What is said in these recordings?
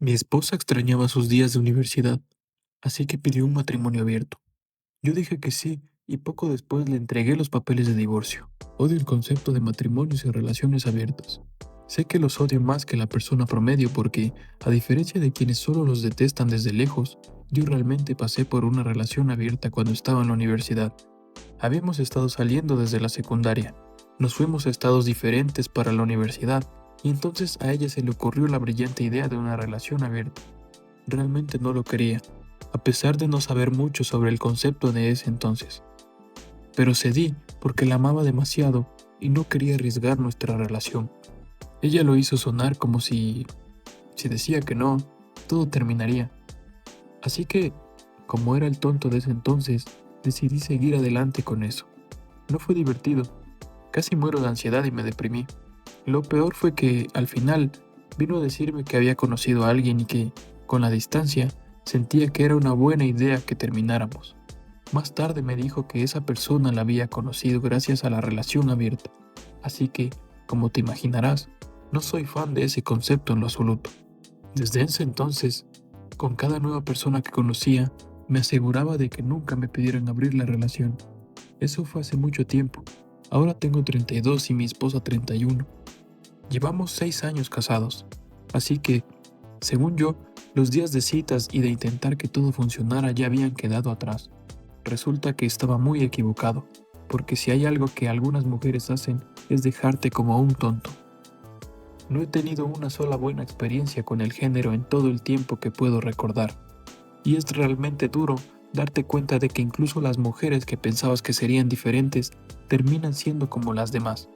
Mi esposa extrañaba sus días de universidad, así que pidió un matrimonio abierto. Yo dije que sí, y poco después le entregué los papeles de divorcio. Odio el concepto de matrimonios y relaciones abiertas. Sé que los odio más que la persona promedio porque, a diferencia de quienes solo los detestan desde lejos, yo realmente pasé por una relación abierta cuando estaba en la universidad. Habíamos estado saliendo desde la secundaria. Nos fuimos a estados diferentes para la universidad, y entonces a ella se le ocurrió la brillante idea de una relación abierta. Realmente no lo quería, a pesar de no saber mucho sobre el concepto de ese entonces. Pero cedí porque la amaba demasiado y no quería arriesgar nuestra relación. Ella lo hizo sonar como si decía que no, todo terminaría. Así que, como era el tonto de ese entonces, decidí seguir adelante con eso. No fue divertido, casi muero de ansiedad y me deprimí. Lo peor fue que, al final, vino a decirme que había conocido a alguien y que, con la distancia, sentía que era una buena idea que termináramos. Más tarde me dijo que esa persona la había conocido gracias a la relación abierta. Así que, como te imaginarás, no soy fan de ese concepto en lo absoluto. Desde ese entonces, con cada nueva persona que conocía, me aseguraba de que nunca me pidieran abrir la relación. Eso fue hace mucho tiempo. Ahora tengo 32 y mi esposa 31. Llevamos 6 años casados, así que, según yo, los días de citas y de intentar que todo funcionara ya habían quedado atrás. Resulta que estaba muy equivocado, porque si hay algo que algunas mujeres hacen es dejarte como un tonto. No he tenido una sola buena experiencia con el género en todo el tiempo que puedo recordar, y es realmente duro darte cuenta de que incluso las mujeres que pensabas que serían diferentes terminan siendo como las demás.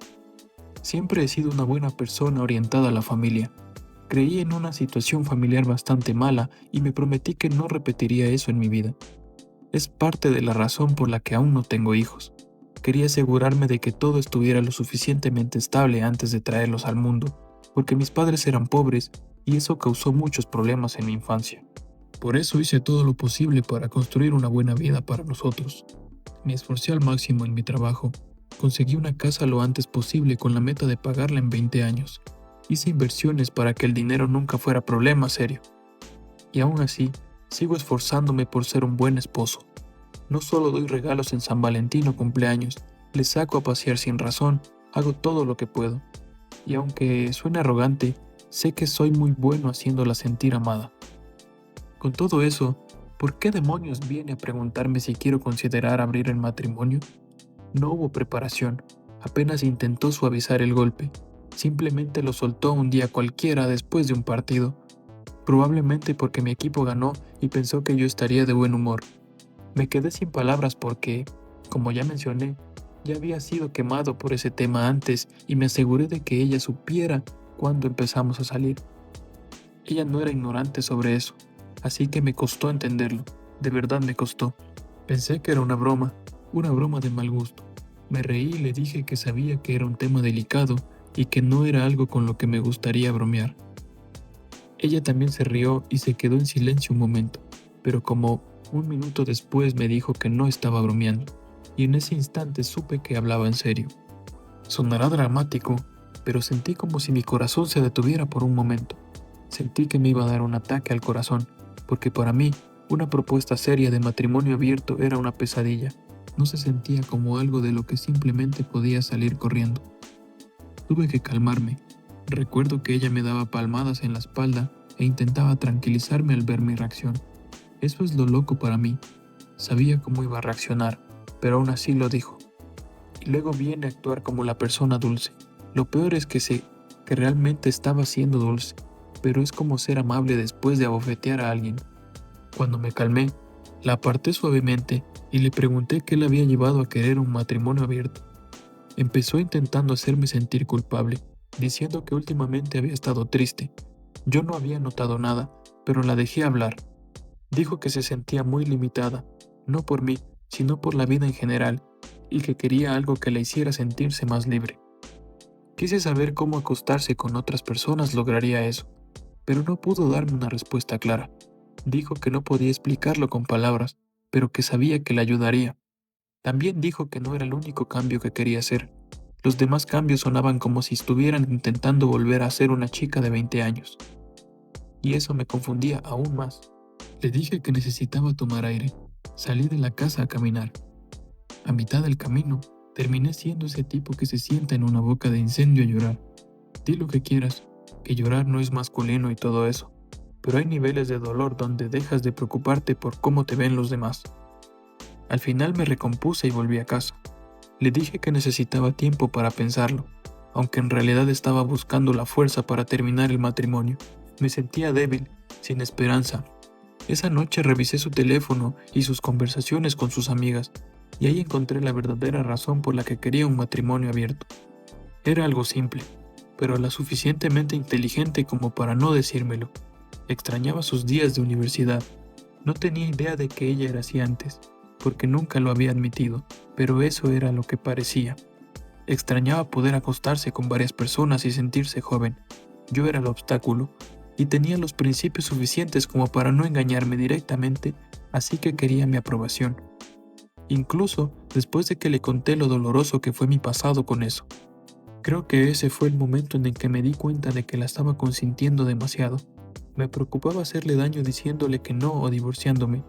Siempre he sido una buena persona orientada a la familia. Creí en una situación familiar bastante mala y me prometí que no repetiría eso en mi vida. Es parte de la razón por la que aún no tengo hijos. Quería asegurarme de que todo estuviera lo suficientemente estable antes de traerlos al mundo, porque mis padres eran pobres y eso causó muchos problemas en mi infancia. Por eso hice todo lo posible para construir una buena vida para nosotros. Me esforcé al máximo en mi trabajo. Conseguí una casa lo antes posible con la meta de pagarla en 20 años. Hice inversiones para que el dinero nunca fuera problema serio. Y aún así, sigo esforzándome por ser un buen esposo. No solo doy regalos en San Valentín o cumpleaños, les saco a pasear sin razón, hago todo lo que puedo. Y aunque suene arrogante, sé que soy muy bueno haciéndola sentir amada. Con todo eso, ¿por qué demonios viene a preguntarme si quiero considerar abrir el matrimonio? No hubo preparación, apenas intentó suavizar el golpe. Simplemente lo soltó un día cualquiera después de un partido, probablemente porque mi equipo ganó y pensó que yo estaría de buen humor. Me quedé sin palabras porque, como ya mencioné, ya había sido quemado por ese tema antes y me aseguré de que ella supiera cuando empezamos a salir. Ella no era ignorante sobre eso, así que me costó entenderlo, de verdad me costó. Pensé que era una broma de mal gusto. Me reí y le dije que sabía que era un tema delicado y que no era algo con lo que me gustaría bromear. Ella también se rió y se quedó en silencio un momento, pero como un minuto después me dijo que no estaba bromeando, y en ese instante supe que hablaba en serio. Sonará dramático, pero sentí como si mi corazón se detuviera por un momento. Sentí que me iba a dar un ataque al corazón, porque para mí una propuesta seria de matrimonio abierto era una pesadilla. No se sentía como algo de lo que simplemente podía salir corriendo. Tuve que calmarme. Recuerdo que ella me daba palmadas en la espalda e intentaba tranquilizarme al ver mi reacción. Eso es lo loco para mí. Sabía cómo iba a reaccionar, pero aún así lo dijo. Y luego viene a actuar como la persona dulce. Lo peor es que sé que realmente estaba siendo dulce, pero es como ser amable después de abofetear a alguien. Cuando me calmé, la aparté suavemente y le pregunté qué le había llevado a querer un matrimonio abierto. Empezó intentando hacerme sentir culpable, diciendo que últimamente había estado triste. Yo no había notado nada, pero la dejé hablar. Dijo que se sentía muy limitada, no por mí, sino por la vida en general, y que quería algo que la hiciera sentirse más libre. Quise saber cómo acostarse con otras personas lograría eso, pero no pudo darme una respuesta clara. Dijo que no podía explicarlo con palabras, pero que sabía que le ayudaría. También dijo que no era el único cambio que quería hacer. Los demás cambios sonaban como si estuvieran intentando volver a ser una chica de 20 años. y eso me confundía aún más. Le dije que necesitaba tomar aire. Salí de la casa a caminar. A mitad del camino, terminé siendo ese tipo que se sienta en una boca de incendio a llorar. Di lo que quieras, que llorar no es masculino y todo eso, pero hay niveles de dolor donde dejas de preocuparte por cómo te ven los demás. Al final me recompuse y volví a casa. Le dije que necesitaba tiempo para pensarlo, aunque en realidad estaba buscando la fuerza para terminar el matrimonio. Me sentía débil, sin esperanza. Esa noche revisé su teléfono y sus conversaciones con sus amigas, y ahí encontré la verdadera razón por la que quería un matrimonio abierto. Era algo simple, pero la suficientemente inteligente como para no decírmelo. Extrañaba sus días de universidad. No tenía idea de que ella era así antes, porque nunca lo había admitido, pero eso era lo que parecía. Extrañaba poder acostarse con varias personas y sentirse joven. Yo era el obstáculo, y tenía los principios suficientes como para no engañarme directamente, así que quería mi aprobación. Incluso después de que le conté lo doloroso que fue mi pasado con eso. Creo que ese fue el momento en el que me di cuenta de que la estaba consintiendo demasiado. Me preocupaba hacerle daño diciéndole que no o divorciándome,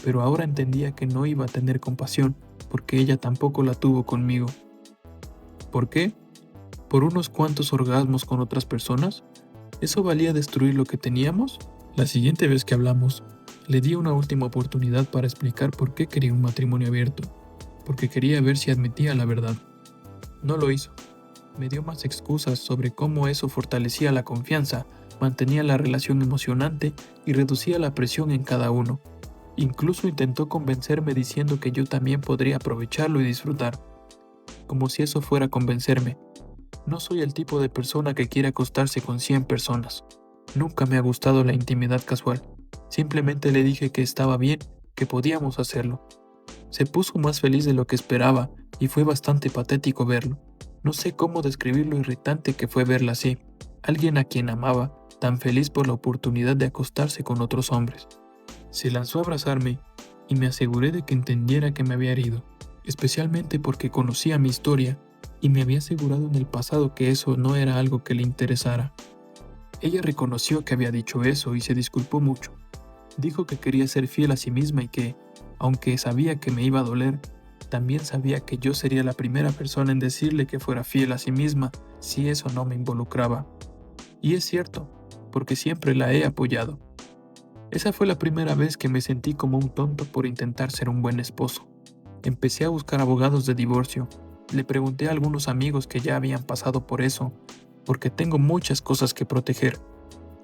pero ahora entendía que no iba a tener compasión, porque ella tampoco la tuvo conmigo. ¿Por qué? ¿Por unos cuantos orgasmos con otras personas? ¿Eso valía destruir lo que teníamos? La siguiente vez que hablamos, le di una última oportunidad para explicar por qué quería un matrimonio abierto, porque quería ver si admitía la verdad. No lo hizo. Me dio más excusas sobre cómo eso fortalecía la confianza, mantenía la relación emocionante y reducía la presión en cada uno. Incluso intentó convencerme diciendo que yo también podría aprovecharlo y disfrutar. Como si eso fuera a convencerme. No soy el tipo de persona que quiere acostarse con 100 personas. Nunca me ha gustado la intimidad casual. Simplemente le dije que estaba bien, que podíamos hacerlo. Se puso más feliz de lo que esperaba y fue bastante patético verlo. No sé cómo describir lo irritante que fue verla así. Alguien a quien amaba, tan feliz por la oportunidad de acostarse con otros hombres. Se lanzó a abrazarme y me aseguré de que entendiera que me había herido, especialmente porque conocía mi historia y me había asegurado en el pasado que eso no era algo que le interesara. Ella reconoció que había dicho eso y se disculpó mucho. Dijo que quería ser fiel a sí misma y que, aunque sabía que me iba a doler, también sabía que yo sería la primera persona en decirle que fuera fiel a sí misma si eso no me involucraba. Y es cierto, porque siempre la he apoyado. Esa fue la primera vez que me sentí como un tonto por intentar ser un buen esposo. Empecé a buscar abogados de divorcio. Le pregunté a algunos amigos que ya habían pasado por eso, porque tengo muchas cosas que proteger.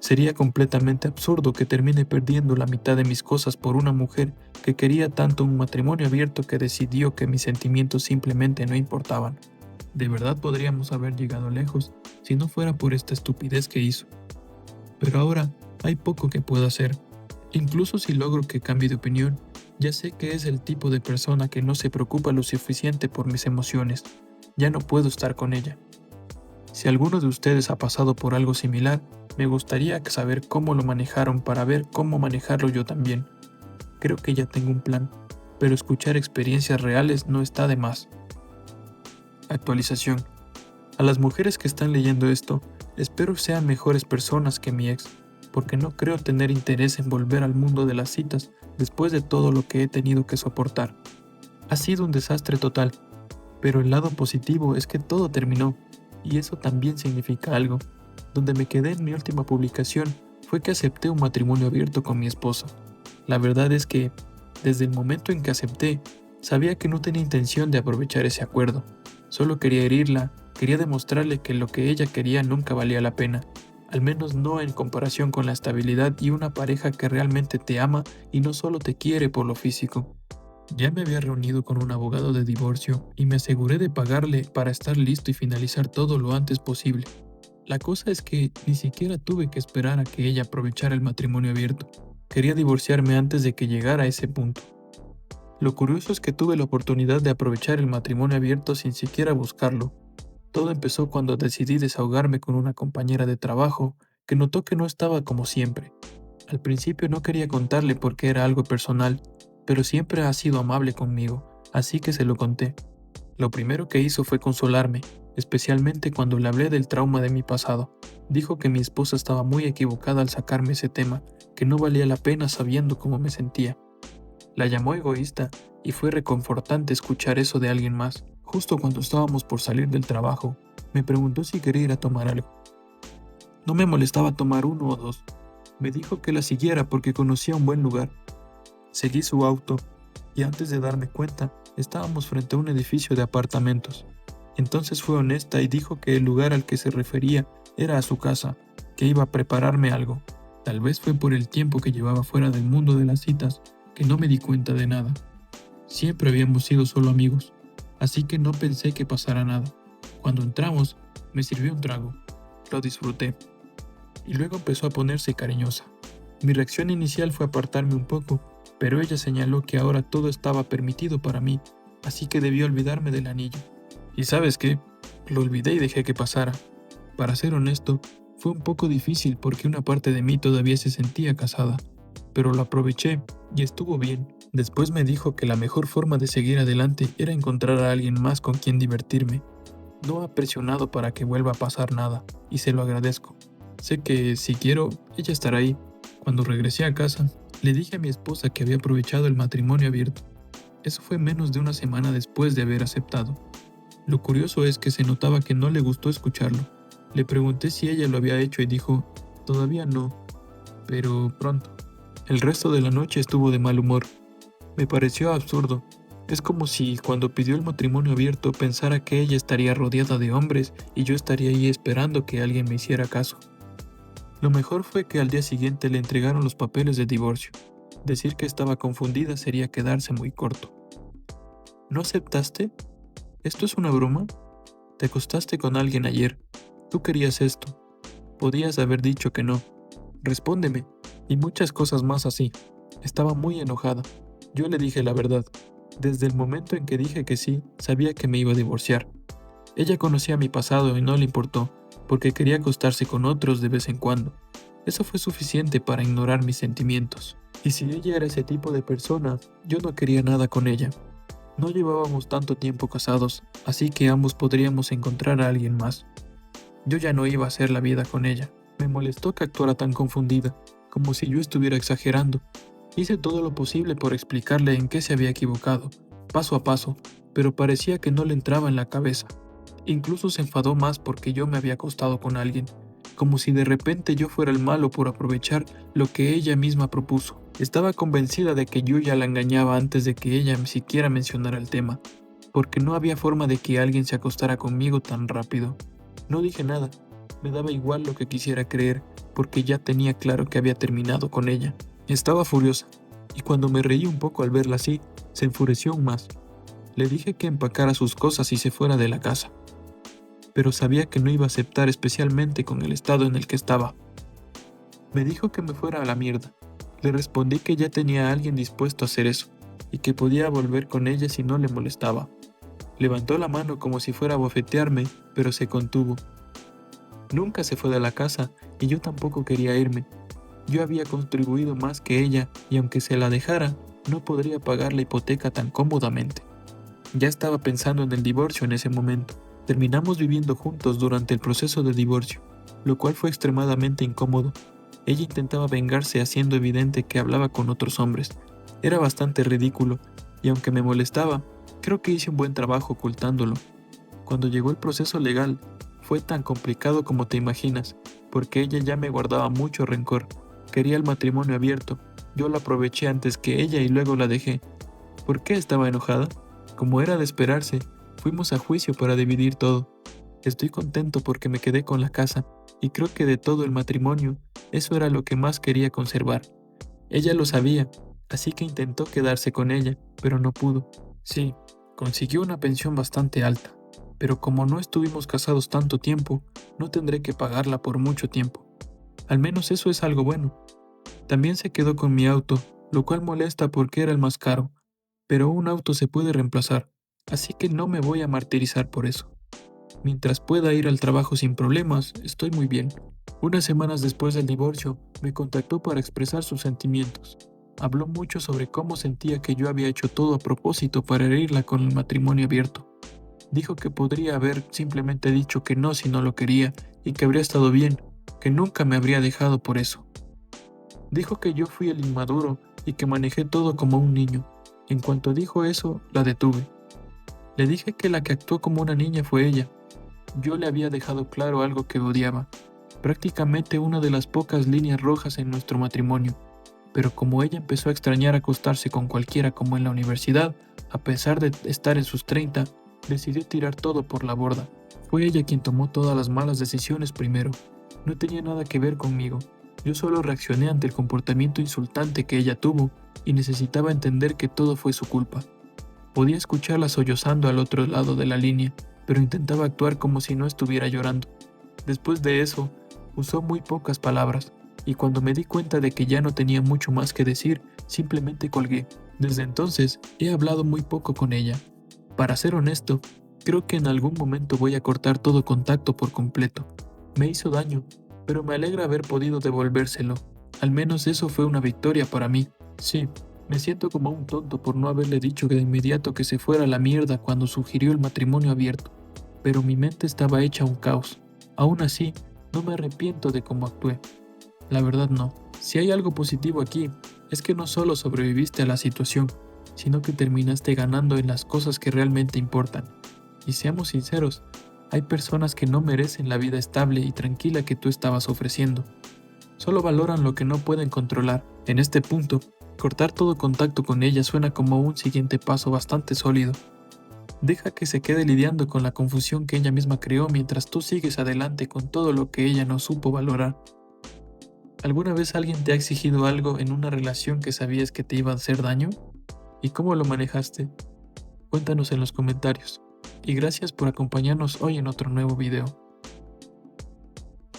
Sería completamente absurdo que termine perdiendo la mitad de mis cosas por una mujer que quería tanto un matrimonio abierto que decidió que mis sentimientos simplemente no importaban. De verdad podríamos haber llegado lejos si no fuera por esta estupidez que hizo. Pero ahora hay poco que puedo hacer. Incluso si logro que cambie de opinión, ya sé que es el tipo de persona que no se preocupa lo suficiente por mis emociones. Ya no puedo estar con ella. Si alguno de ustedes ha pasado por algo similar, me gustaría saber cómo lo manejaron para ver cómo manejarlo yo también. Creo que ya tengo un plan, pero escuchar experiencias reales no está de más. Actualización. A las mujeres que están leyendo esto, espero sean mejores personas que mi ex, porque no creo tener interés en volver al mundo de las citas después de todo lo que he tenido que soportar. Ha sido un desastre total, pero el lado positivo es que todo terminó, y eso también significa algo. Donde me quedé en mi última publicación fue que acepté un matrimonio abierto con mi esposa. La verdad es que, desde el momento en que acepté, sabía que no tenía intención de aprovechar ese acuerdo. Solo quería herirla, quería demostrarle que lo que ella quería nunca valía la pena, al menos no en comparación con la estabilidad y una pareja que realmente te ama y no solo te quiere por lo físico. Ya me había reunido con un abogado de divorcio y me aseguré de pagarle para estar listo y finalizar todo lo antes posible. La cosa es que ni siquiera tuve que esperar a que ella aprovechara el matrimonio abierto. Quería divorciarme antes de que llegara a ese punto. Lo curioso es que tuve la oportunidad de aprovechar el matrimonio abierto sin siquiera buscarlo. Todo empezó cuando decidí desahogarme con una compañera de trabajo que notó que no estaba como siempre. Al principio no quería contarle porque era algo personal, pero siempre ha sido amable conmigo, así que se lo conté. Lo primero que hizo fue consolarme, especialmente cuando le hablé del trauma de mi pasado. Dijo que mi esposa estaba muy equivocada al sacarme ese tema, que no valía la pena sabiendo cómo me sentía. La llamó egoísta y fue reconfortante escuchar eso de alguien más. Justo cuando estábamos por salir del trabajo, me preguntó si quería ir a tomar algo. No me molestaba tomar uno o dos. Me dijo que la siguiera porque conocía un buen lugar. Seguí su auto y antes de darme cuenta, estábamos frente a un edificio de apartamentos. Entonces fue honesta y dijo que el lugar al que se refería era a su casa, que iba a prepararme algo. Tal vez fue por el tiempo que llevaba fuera del mundo de las citas que no me di cuenta de nada. Siempre habíamos sido solo amigos, así que no pensé que pasara nada. Cuando entramos, me sirvió un trago. Lo disfruté. Y luego empezó a ponerse cariñosa. Mi reacción inicial fue apartarme un poco, pero ella señaló que ahora todo estaba permitido para mí, así que debí olvidarme del anillo. ¿Y sabes qué? Lo olvidé y dejé que pasara. Para ser honesto, fue un poco difícil porque una parte de mí todavía se sentía casada, pero lo aproveché y estuvo bien. Después me dijo que la mejor forma de seguir adelante era encontrar a alguien más con quien divertirme. No ha presionado para que vuelva a pasar nada, y se lo agradezco. Sé que, si quiero, ella estará ahí. Cuando regresé a casa, le dije a mi esposa que había aprovechado el matrimonio abierto. Eso fue menos de una semana después de haber aceptado. Lo curioso es que se notaba que no le gustó escucharlo. Le pregunté si ella lo había hecho y dijo, todavía no, pero pronto. El resto de la noche estuvo de mal humor. Me pareció absurdo. Es como si cuando pidió el matrimonio abierto pensara que ella estaría rodeada de hombres y yo estaría ahí esperando que alguien me hiciera caso. Lo mejor fue que al día siguiente le entregaron los papeles de divorcio. Decir que estaba confundida sería quedarse muy corto. ¿No aceptaste? ¿Esto es una broma? Te acostaste con alguien ayer. Tú querías esto. Podías haber dicho que no. Respóndeme. Y muchas cosas más así. Estaba muy enojada. Yo le dije la verdad. Desde el momento en que dije que sí, sabía que me iba a divorciar. Ella conocía mi pasado y no le importó, porque quería acostarse con otros de vez en cuando. Eso fue suficiente para ignorar mis sentimientos. Y si ella era ese tipo de persona, yo no quería nada con ella. No llevábamos tanto tiempo casados, así que ambos podríamos encontrar a alguien más. Yo ya no iba a hacer la vida con ella. Me molestó que actuara tan confundida, como si yo estuviera exagerando. Hice todo lo posible por explicarle en qué se había equivocado, paso a paso, pero parecía que no le entraba en la cabeza. Incluso se enfadó más porque yo me había acostado con alguien, como si de repente yo fuera el malo por aprovechar lo que ella misma propuso. Estaba convencida de que yo ya la engañaba antes de que ella siquiera mencionara el tema, porque no había forma de que alguien se acostara conmigo tan rápido. No dije nada, me daba igual lo que quisiera creer, porque ya tenía claro que había terminado con ella. Estaba furiosa, y cuando me reí un poco al verla así, se enfureció aún más. Le dije que empacara sus cosas y se fuera de la casa, pero sabía que no iba a aceptar, especialmente con el estado en el que estaba. Me dijo que me fuera a la mierda. Le respondí que ya tenía a alguien dispuesto a hacer eso, y que podía volver con ella si no le molestaba. Levantó la mano como si fuera a bofetearme, pero se contuvo. Nunca se fue de la casa, y yo tampoco quería irme. Yo había contribuido más que ella, y aunque se la dejara, no podría pagar la hipoteca tan cómodamente. Ya estaba pensando en el divorcio en ese momento. Terminamos viviendo juntos durante el proceso de divorcio, lo cual fue extremadamente incómodo. Ella intentaba vengarse haciendo evidente que hablaba con otros hombres. Era bastante ridículo, y aunque me molestaba, creo que hice un buen trabajo ocultándolo. Cuando llegó el proceso legal, fue tan complicado como te imaginas, porque ella ya me guardaba mucho rencor. Quería el matrimonio abierto. Yo la aproveché antes que ella y luego la dejé. ¿Por qué estaba enojada? Como era de esperarse, fuimos a juicio para dividir todo. Estoy contento porque me quedé con la casa, y creo que de todo el matrimonio, eso era lo que más quería conservar. Ella lo sabía, así que intentó quedarse con ella, pero no pudo. Sí, consiguió una pensión bastante alta, pero como no estuvimos casados tanto tiempo, no tendré que pagarla por mucho tiempo. Al menos eso es algo bueno. También se quedó con mi auto, lo cual molesta porque era el más caro, pero un auto se puede reemplazar, así que no me voy a martirizar por eso. Mientras pueda ir al trabajo sin problemas, estoy muy bien. Unas semanas después del divorcio, me contactó para expresar sus sentimientos. Habló mucho sobre cómo sentía que yo había hecho todo a propósito para herirla con el matrimonio abierto. Dijo que podría haber simplemente dicho que no si no lo quería y que habría estado bien, que nunca me habría dejado por eso. Dijo que yo fui el inmaduro y que manejé todo como un niño. En cuanto dijo eso, la detuve. Le dije que la que actuó como una niña fue ella. Yo le había dejado claro algo que odiaba, prácticamente una de las pocas líneas rojas en nuestro matrimonio. Pero como ella empezó a extrañar acostarse con cualquiera como en la universidad, a pesar de estar en sus 30, decidió tirar todo por la borda. Fue ella quien tomó todas las malas decisiones primero. No tenía nada que ver conmigo. Yo solo reaccioné ante el comportamiento insultante que ella tuvo y necesitaba entender que todo fue su culpa. Podía escucharla sollozando al otro lado de la línea, pero intentaba actuar como si no estuviera llorando. Después de eso, usó muy pocas palabras, y cuando me di cuenta de que ya no tenía mucho más que decir, simplemente colgué. Desde entonces, he hablado muy poco con ella. Para ser honesto, creo que en algún momento voy a cortar todo contacto por completo. Me hizo daño, pero me alegra haber podido devolvérselo. Al menos eso fue una victoria para mí. Sí, me siento como un tonto por no haberle dicho de inmediato que se fuera a la mierda cuando sugirió el matrimonio abierto, pero mi mente estaba hecha un caos. Aún así, no me arrepiento de cómo actué. La verdad no. Si hay algo positivo aquí, es que no solo sobreviviste a la situación, sino que terminaste ganando en las cosas que realmente importan. Y seamos sinceros, hay personas que no merecen la vida estable y tranquila que tú estabas ofreciendo. Solo valoran lo que no pueden controlar. En este punto, cortar todo contacto con ella suena como un siguiente paso bastante sólido. Deja que se quede lidiando con la confusión que ella misma creó mientras tú sigues adelante con todo lo que ella no supo valorar. ¿Alguna vez alguien te ha exigido algo en una relación que sabías que te iba a hacer daño? ¿Y cómo lo manejaste? Cuéntanos en los comentarios. Y gracias por acompañarnos hoy en otro nuevo video.